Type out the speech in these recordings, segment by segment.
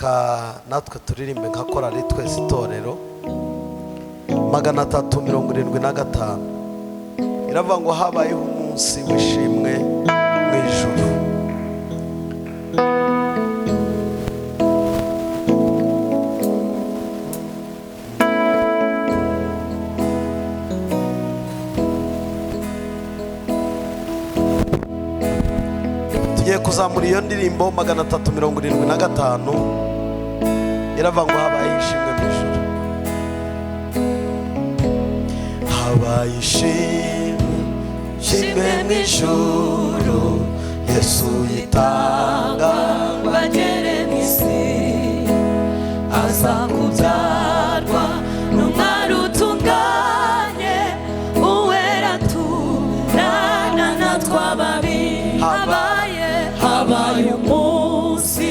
reka natwe turirimbe nka korali twese itorero 375 iravuga ngo habayeho umunsi wishimwe mu ijuru. Tugiye kuzamura iyo ndirimbo 375 iravuga ngo habaye ishimwe mu ijuru. Habaye ishimwe mu ijuru, Yesu yitanga bagere mw'isi, aza kubyarwa n'umwari utunganye, uwera turana natwe ababi. Habaye umunsi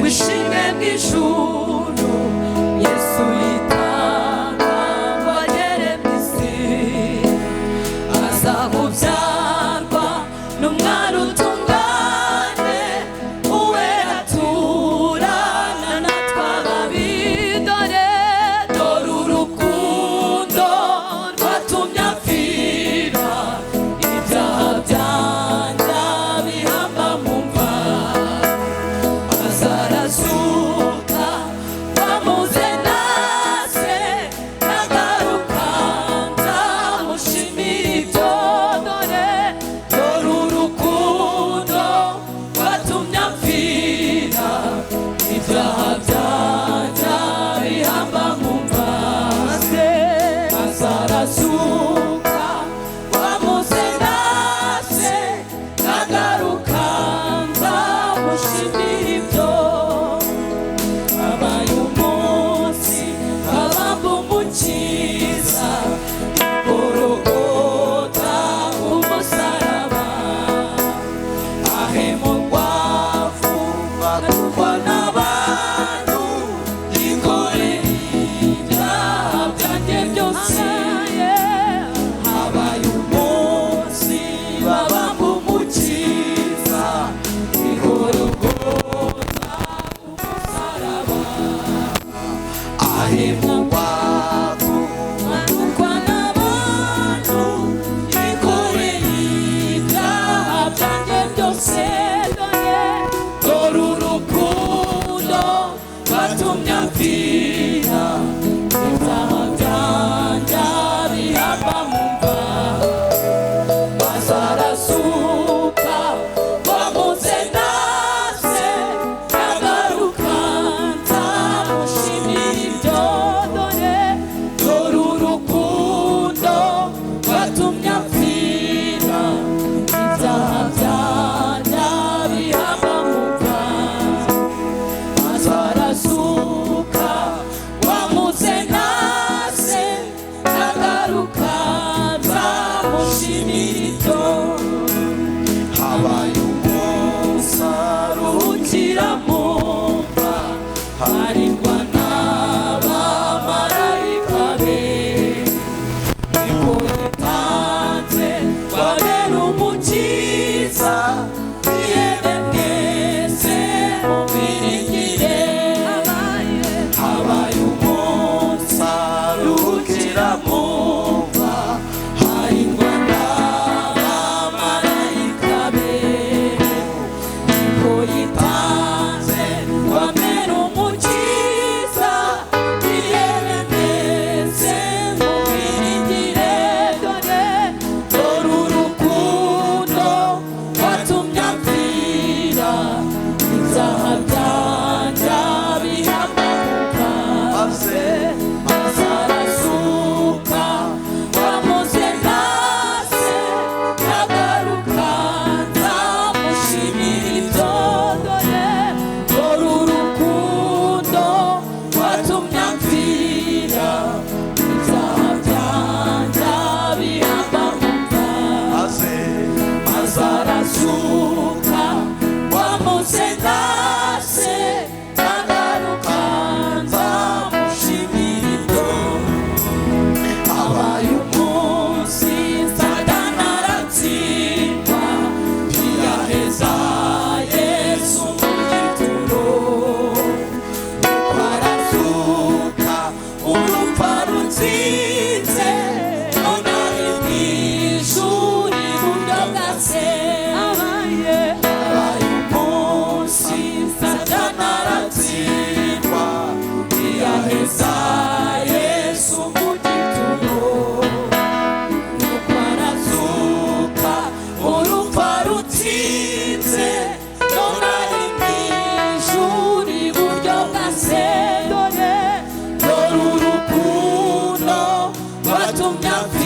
wishimwe mu ijuru, Yesu yitanga bagere mw'isi, aza kubyarwa n'umwari utunganye, uwera turana natwe ababi. Dore urukundo rwatumye apfira, ibyaha byanjye bihamba mu mva, azarazuka bamuze nase, nagaruka nzamushimira ibyo. Dore urukundo rwatumye apfira, ibyaha byanjye bihamba mu mva, azarazuka bamuze nase, nagaruka nzamushimira ibyo. Habaye umunsi abamba umukiza, Golgota umusaraba, ahemurwa atukwa n'abantu, yikoreye ibyaha byanjye byose. Habaye umunsi babamba umukiza, Golgota umusaraba, ahemurwa atukwa n'abantu, yikoreye ibyaha byanjye byose. Dore urukundo rwatumye apfira, ibyaha byanjye bihamba mu mva, azarazuka bamuze nase, nagaruka nzamushimira ibyo. Dore urukundo rwatumye apfira, ibyaha byanjye bihamba mu mva, azarazuka bamuze nase, nagaruka nzamushimira ibyo. Habaye umunsi aruhukira mu mva, harindwa n'abamarayika be, niko yitanze babera umukiza, mwihebe mwese mubiringire. Habaye umunsi aruhukira mu mva,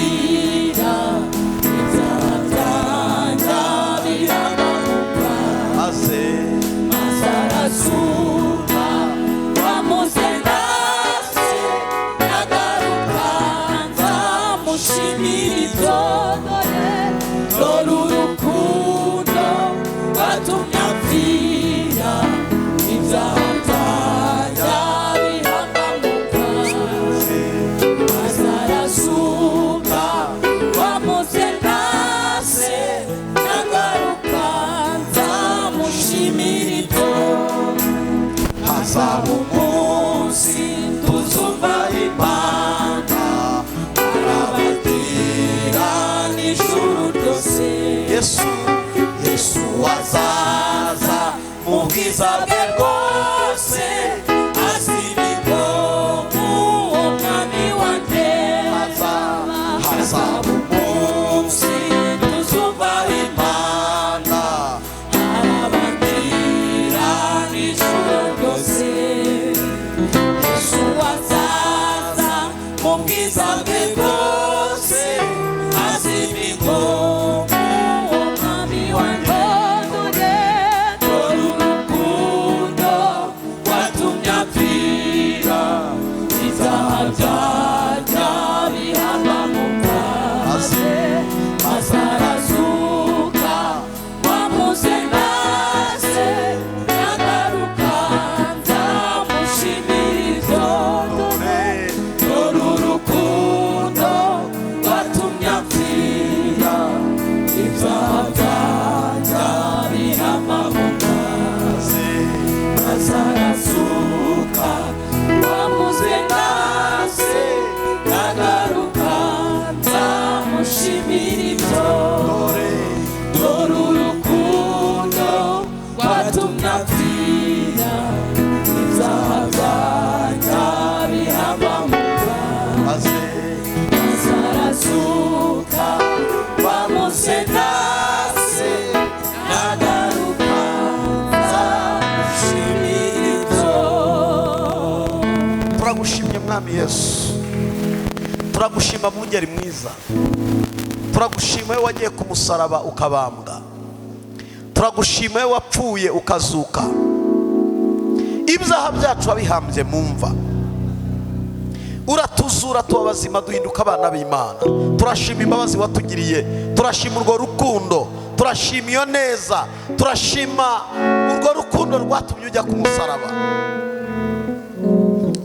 pfira ibyaha byanjye birabamuka maze arazuka wamuze ndase nagaruka nzamushimira ibyo dore urukundo rwatumye apfira ibyaha byanjye birabamuka maze arazuka wamuze ndase nagaruka nzamushimira ibyo hazaba umunsi tuzumva impanda arabatira n'ijuru ryose Yesu azaza mu bwiza bwe bwose azibiko uwo mwami wanjye hazaba umunsi tuzumva impanda arabatira n'ijuru ryose Yesu azaza mu bwiza bwe bwose azibiko uwo mwami wanjye dore urukundo rwatumye apfira ibyaha byanjye birabamuka maze arazuka wamuze ndase nagaruka nzamushimira ibyo dore urukundo rwatumye apfira ibyaha byanjye birabamuka maze arazuka wamuze ndase nagaruka nzamushimira ibyo dore urukundo rwatumye apfira ibyaha byanjye birabamuka maze arazuka wamuze ndase nagaruka nzamushimira ibyo. turagushimye mwami Yesu, turagushima mwungeri mwiza, turagushima we wagiye ku musaraba ukabambwa, turagushima we wapfuye ukazuka, ibyaha byacu wabihambye mu mva, uratuzura tuba bazima duhinduka abana b'Imana. Turashima imbabazi watugiriye, turashima urwo rukundo, turashima iyo neza, turashima urwo rukundo rwatumye ujya ku musaraba.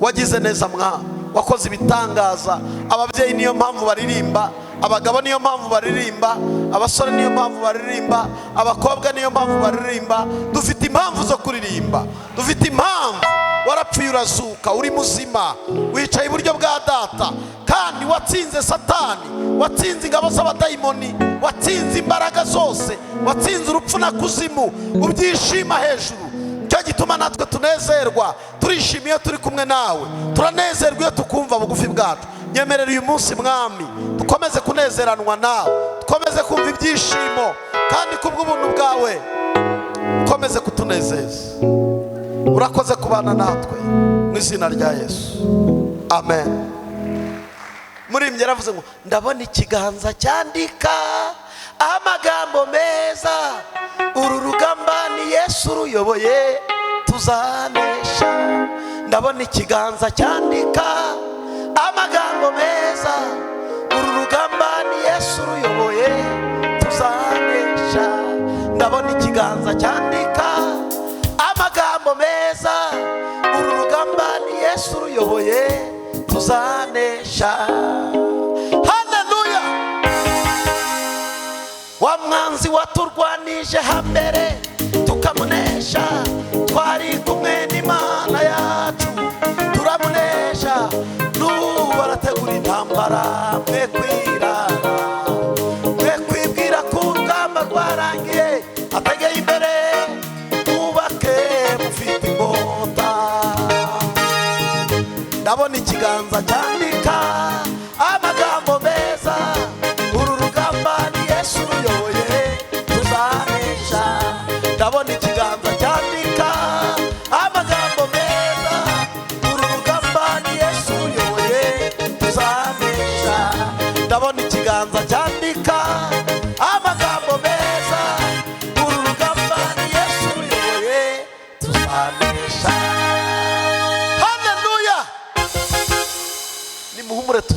Wagize neza mwa, wakoze ibitangaza. Ababyeyi niyo mpamvu baririmba, abagabo niyo mpamvu baririmba, abasore niyo mpamvu baririmba, abakobwa niyo mpamvu baririmba. Dufite impamvu zo kuririmba, dufite impamvu. Warapfuye urazuka, uri muzima, wicaye iburyo bwa data, kandi watsinze satani, watsinze ingabo z'abadayimoni, watsinze imbaraga zose, watsinze urupfu na kuzimu, ubyishima hejuru. Cyo gituma natwe tunezerwa, turishimiye turi kumwe nawe, turanezerwa iyo tukumva bugufi bwacu. Nyemerera uyu munsi mwami dukomeze kunezeranwa nawe, dukomeze kumva ibyishimo, kandi kubw'ubuntu bwawe ukomeze kutunezeza. Urakoze kubana natwe mu izina rya Yesu, amen. Murimbyi yaravuze ngo ndabona ikiganza cyandika amagambo meza, uru rugamba ni Yesu ruyoboye tuzanesha. Ndabona ikiganza cyandika amagambo meza, uru rugamba ni Yesu ruyoboye tuzanesha. Ndabona ikiganza cyandika amagambo meza, uru rugamba ni Yesu ruyoboye tuzanesha. Haleluya! Wa mwanzi waturwanije hambere tukamunesha, twari kumwe n'Imana yacu turamunesha. N'ubu barategura intambara, mwe kwirara, mwe kwibwira ko urugamba rwarangiye. Ategeye imbere mubake mufite imbota. Ndabona ikiganza cyandika amagambo meza, uru rugamba ni Yesu ruyoboye tuzanesha. Ndabona ikiganza cyandika amagambo meza, uru rugamba ni Yesu ruyoboye tuzanesha. Ndabona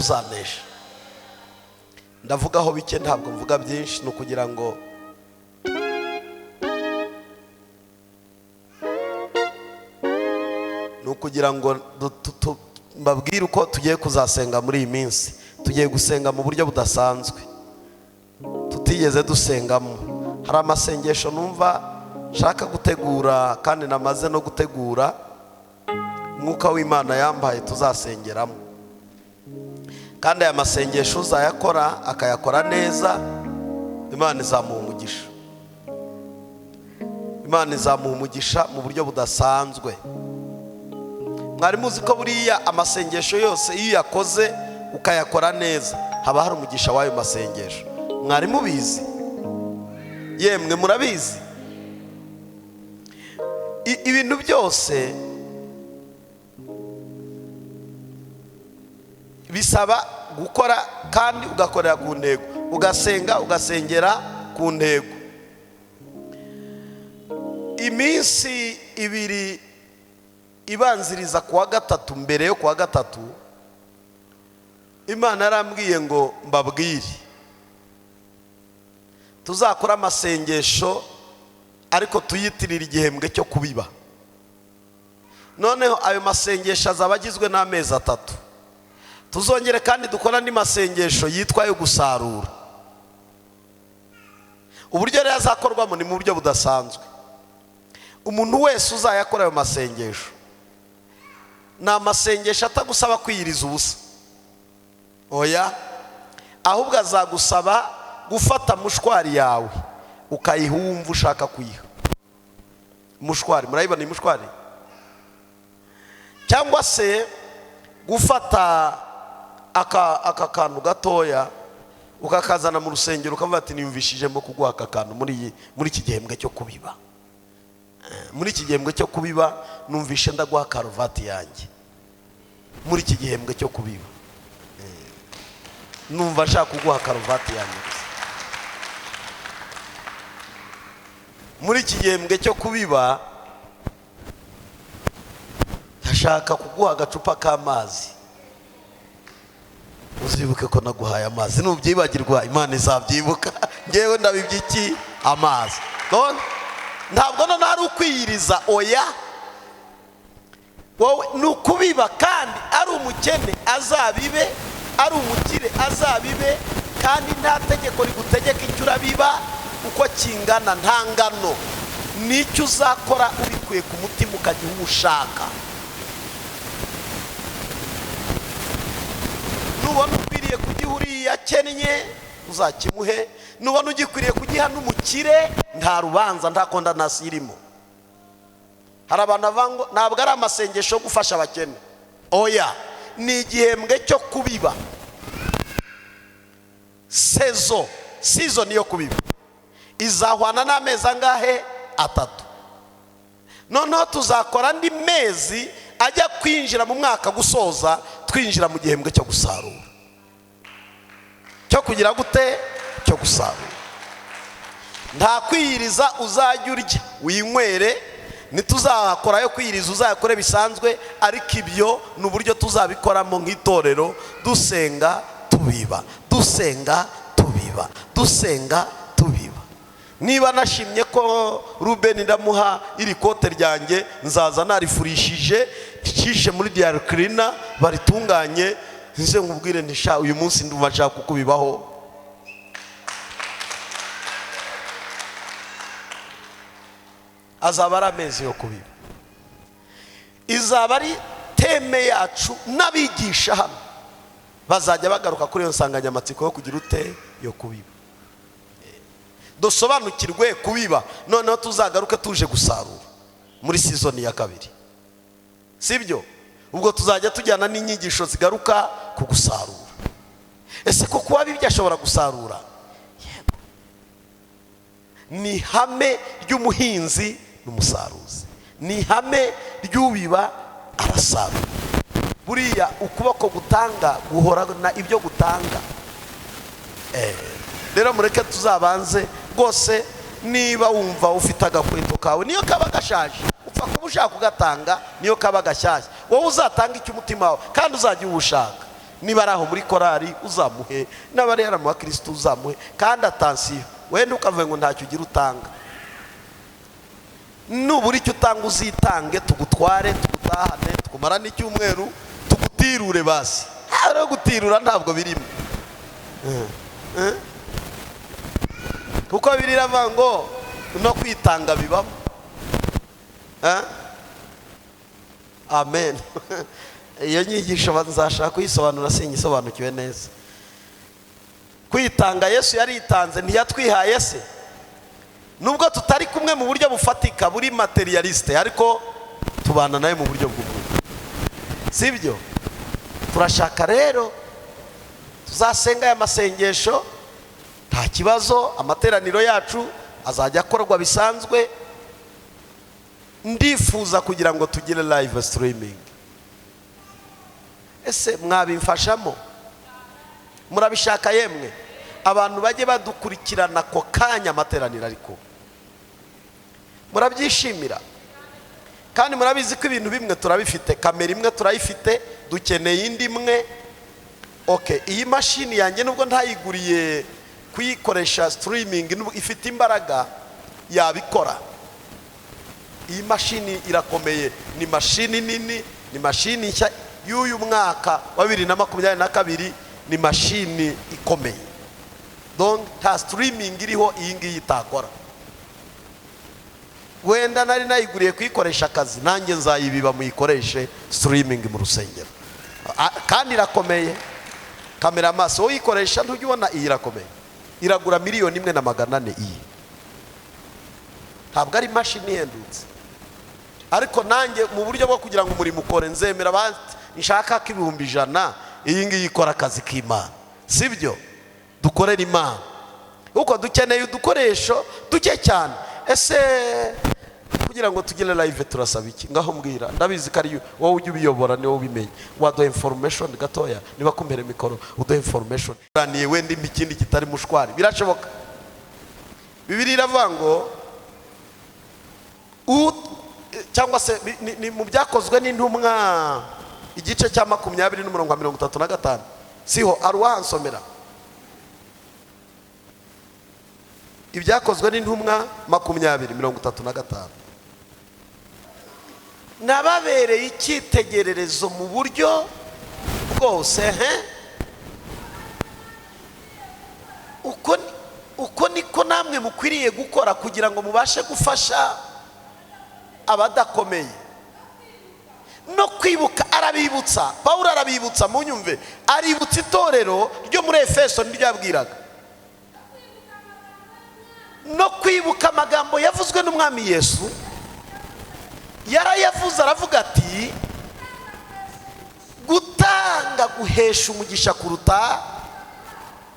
tuzanesha. Ndavugaho bike, ntabwo mvuga byinshi, no kugira ngo mbabwire uko tugiye kuzasenga muri iyi minsi. Tugiye gusenga mu buryo budasanzwe tutigeze dusengamo. Hari amasengesho numva nshaka gutegura kandi namaze no gutegura, Mwuka w'Imana yambaye tuzasengeramo. Kandi aya masengesho uzayakora akayakora neza, Imana izamuha umugisha. Imana izamuha umugisha mu buryo budasanzwe. Mwari muzi ko buriya amasengesho yose iyo yakoze ukayakora neza haba hari umugisha w'ayo masengesho? Mwari mubizi? Yemwe murabizi? Ibintu byose bisaba gukora kandi ugakorera ku ntego, ugasenga ugasengera ku ntego. Iminsi ibiri ibanziriza kuwa gatatu, mbere yo kuwa gatatu, Imana yarambwiye ngo mbabwire tuzakora amasengesho ariko tuyitirira igihembwe cyo kubiba. Noneho ayo masengesho azaba agizwe n'amezi 3. Tuzongere kandi dukora andi masengesho yitwa yo gusarura. Uburyo rero azakorwamo ni mu buryo budasanzwe. Umuntu wese uzayakora ayo masengesho, na masengesho atagusaba kwiyiriza ubusa, oya, ahubwo azagusaba gufata mushwari yawe ukayiha uwumva ushaka kuyiha. Mushwari, murayibona mushwari? Cyangwa se gufata aka kantu gatoya ukakazana mu rusengero ukavuga ati niyumvishijemo kuguha aka kantu muri iki gihembwe cyo kubiba. Muri iki gihembwe cyo kubiba numvishe ndaguha karuvati yanjye. Muri iki gihembwe cyo kubiba numva nshaka kuguha karuvati yanjye. Muri iki gihembwe cyo kubiba ndashaka kuguha agacupa k'amazi. Uzibuke ko naguhaye amazi, nubyibagirwa Imana izabyibuka. Ngewe ndabibye iki? Amazi. Ntabwo none ari ukwiyiriza, oya, wowe nukubiba. kandi ari umukene azabibe, ari umukire azabibe, kandi nta tegeko rigutegeka icyo urabiba uko kingana, nta ngano. Nicyo uzakora ubikuye ku mutima ukajya uwushaka. Nubona ukwiriye kugiha uriya akennye uzakimuhe, nubona ugikwiriye kugiha n'umukire nta rubanza, nta kondanasi irimo. Hari abantu bavuga ntabwo ari amasengesho yo gufasha abakene, oya, ni igihembwe cyo kubiba. Season yo kubiba izahwana n'amezi angahe? 3. Noneho tuzakora andi mezi ajya kwinjira mu mwaka gusoza, twinjira mu gihembwe cyo gusarura. Cyo kugira gute? Cyo gusarura. Nta kwiyiriza uzajya urya winywere, nituzakora yo kwiyiriza uzakore bisanzwe, ariko ibyo n'uburyo tuzabikoramo nk'itorero, dusenga tubiba, dusenga tubiba, dusenga tubiba. Niba nashimye ko Ruben ndamuha iri kote ryanjye, nzaza narifurishije cishe muri dry cleaner baritunganye, nze nkubwire ntisha uyu munsi ndumva nshaka kukubibaho. Azaba ari amezi yo kubiba. Izaba ari teme yacu, n'abigisha hano bazajya bagaruka kuri iyo nsanganyamatsiko yo kugira ute? Yo kubiba. Dusobanukirwe kubiba, noneho tuzagaruke tuje gusarura muri season ya 2. Sibyo? Ubwo tuzajya tujyana n'inyigisho zigaruka ku gusarura. Ese ko kuba bibye ashobora gusarura? Yego. Ni hame ry'umuhinzi n'umusaruzi, ni hame ry'ubiba arasarura. Buriya ukuboko gutanga guhorana ibyo gutanga. Rero mureke tuzabanze rwose, niba wumva ufite agakweto kawe niyo kaba gashaje, upfa kuba ushaka kugatanga, niyo kaba gashyashya, wowe uzatanga icyo umutima wawe kandi uzajya uwushaka. niba ari aho muri korari uzamuhe, n'abari mu bakristo uzamuhe. Kandi atansiyo, wenda ukavuga ngo ntacyo ugira utanga. Nubura icyo utanga uzitange, tugutware tugutahane, tukumara n'icyumweru, tugutirure basi. Rero gutirura ntabwo birimo, kuko Bibiliya iravuga ngo no kwitanga bibamo. Amen. Iyo nyigisho bazashaka kuyisobanura sinyisobanukiwe neza. Kwitanga, Yesu yaritanze, ntiyatwihaye se? Nubwo tutari kumwe mu buryo bufatika, buri materialiste, ariko tubana nawe mu buryo bw'umwuka, sibyo? Turashaka rero tuzasenga aya masengesho, nta kibazo. Amateraniro yacu azajya akorwa bisanzwe. Ndifuza kugira ngo tugire live streaming. Ese mwabimfashamo? Murabishaka yemwe? Abantu bajye badukurikirana ako kanya amateraniro, ariko murabyishimira? Kandi murabizi ko ibintu bimwe turabifite, kamera imwe turayifite, dukeneye indi imwe. Okay, iyi mashini yanjye nubwo ntayiguriye kuyikoresha streaming, ifite imbaraga yabikora. Iyi mashini irakomeye, ni mashini nini, ni mashini nshya y'uyu mwaka wa 2022, ni mashini ikomeye. Donc ta streaming iriho iyi ngiyi itakora. Wenda nari nayiguriye kuyikoresha akazi, nanjye nzayibiba muyikoreshe streaming mu rusengero. Kandi irakomeye. Kamera amaso uyikoresha ntujye ubona iyi irakomeye. Iragura 1,400,000 iyi. Ntabwo ari mashini ihendutse. Ariko nanjye mu buryo bwo kugira ngo umurimo ukore, nzemera nshaka ko 100,000 iyi ngiyi ikora akazi k'Imana, sibyo? Dukorera Imana. Uko dukeneye udukoresho duke cyane. Ese kugira ngo tugire live turasaba iki? Ngaho mbwira. Ndabizi ko ari wowe ujye ubiyobora, ni wowe ubimenye. Waduha information gatoya, niba kumbere mikoro uduha information. Raniye wenda ikindi kitari mushwari, birashoboka. Bibiliya iravuga ngo cyangwa se ni mu byakozwe n'intumwa igice cya 20:35, siho aruwansomera. Ibyakozwe n'intumwa 20:35. Nababereye icyitegererezo mu buryo bwose. Uko niko namwe mukwiriye gukora kugira ngo mubashe gufasha abadakomeye no kwibuka. Arabibutsa, Pawulo arabibutsa, munyumve, aributsa itorero ryo muri Efeso n'iryabwiraga no kwibuka amagambo yavuzwe n'umwami Yesu. Yarayavuze, aravuga ati gutanga guhesha umugisha kuruta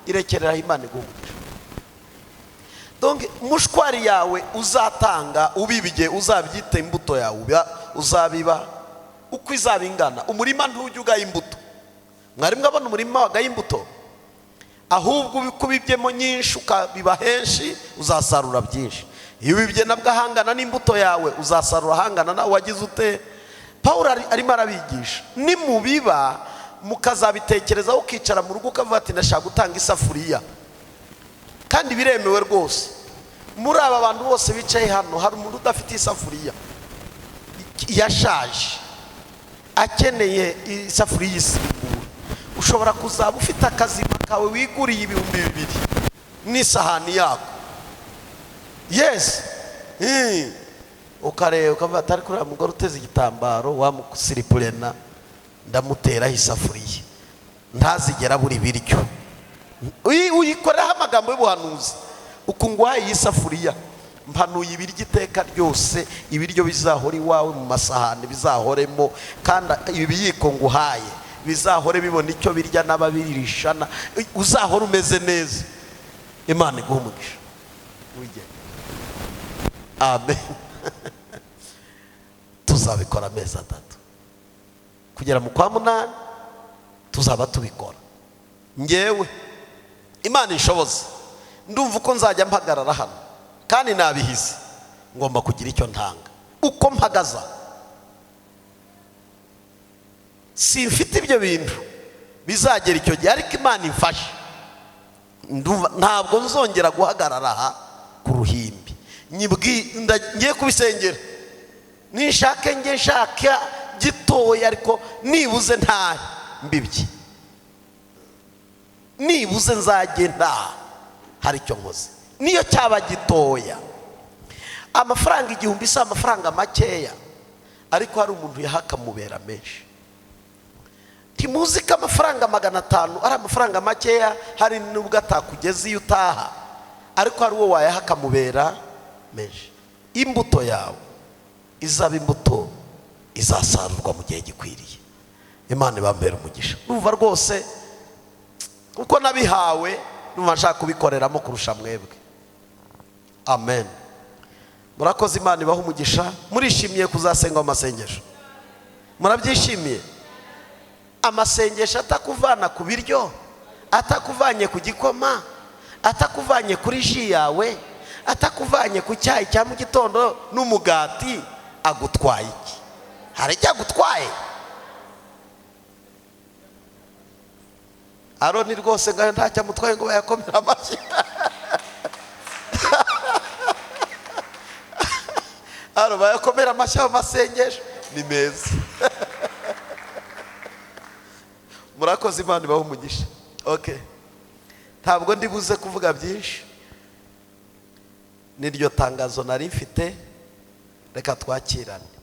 irekerera Imana iguha. Donc mushwari yawe uzatanga ubibye, uzabyita imbuto yawe, uzabiba uko izabingana. Umurima ntujye ugaye imbuto. Mwari mwabona umurima wagaye imbuto? Ahubwo ubikubibyemo nyinshi ukabiba henshi, uzasarura byinshi. Iyo ubibye nabwo ahangana n'imbuto yawe, uzasarura ahangana nawe wagize ute. Pawulo arimo arabigisha, nimubiba mukazabitekerezaho, ukicara mu rugo ukavuga ati ndashaka gutanga isafuriya. Kandi biremewe rwose. Muri aba bantu bose bicaye hano hari umuntu udafite isafuriya yashaje, akeneye isafuriya isimbura. Ushobora kuzaba ufite akazima kawe wiguriye 2,000 n'isahani yako. Yes. Ukareba ukavuga atari kuri mugore uteze igitambaro wamusiripurena, ndamuteraho isafuriya ntazigera buri biryo. Uyikoreraho amagambo y'ubuhanuzi, ukunguhaye iyi safuriya mpanuye ibiryo iteka ryose, ibiryo bizahora iwawe mu masahani bizahoremo, kandi ibiyiko nguhaye bizahore bibona icyo birya n'ababirishana, uzahora umeze neza. Imana iguhe umugisha. Amen. Tuzabikora amezi 3 kugera mu kwa 8 tuzaba tubikora. Ngewe Imana inshoboza, ndumva uko nzajya mpagarara hano, kandi nabihize ngomba kugira icyo ntanga. Uko mpagaza simfite ibyo bintu, bizagera icyo gihe, ariko Imana imfashe ntabwo nzongera guhagarara aha ku ruhimbi ngiye kubisengera, nishake nge nshaka gitoya ariko nibuze ntahe mbibye, nibuze nzajye ntaha hari icyo nkoze, niyo cyaba gitoya. Amafaranga 1000 si amafaranga makeya, ariko hari umuntu yahakamubera menshi. Timuzi ko amafaranga 500 ari amafaranga makeya, hari nubwo atakugeza iyo utaha, ariko hari uwo wayahakamubera menshi. Imbuto yawe izaba imbuto izasarurwa mu gihe gikwiriye. Imana ibambere umugisha. Numva rwose uko nabihawe numva nshaka kubikoreramo kurusha mwebwe. Amen. Murakoze, Imana ibaha umugisha. Murishimiye kuzasenga amasengesho? Murabyishimiye? Amasengesho atakuvana ku biryo, atakuvanye ku gikoma, atakuvanye kuri ji yawe, atakuvanye ku cyayi cya mu gitondo n'umugati, agutwaye iki? Hari icyo agutwaye? Aroni rwose ngaho ntacyo amutwaye ngo bayakomera amashyi. Aro bayakomera amashyi amasengesho ni meza. Murakoze, Imana ibaha umugisha. Okay, ntabwo ndibuze kuvuga byinshi, niryo tangazo nari mfite, reka twakirane.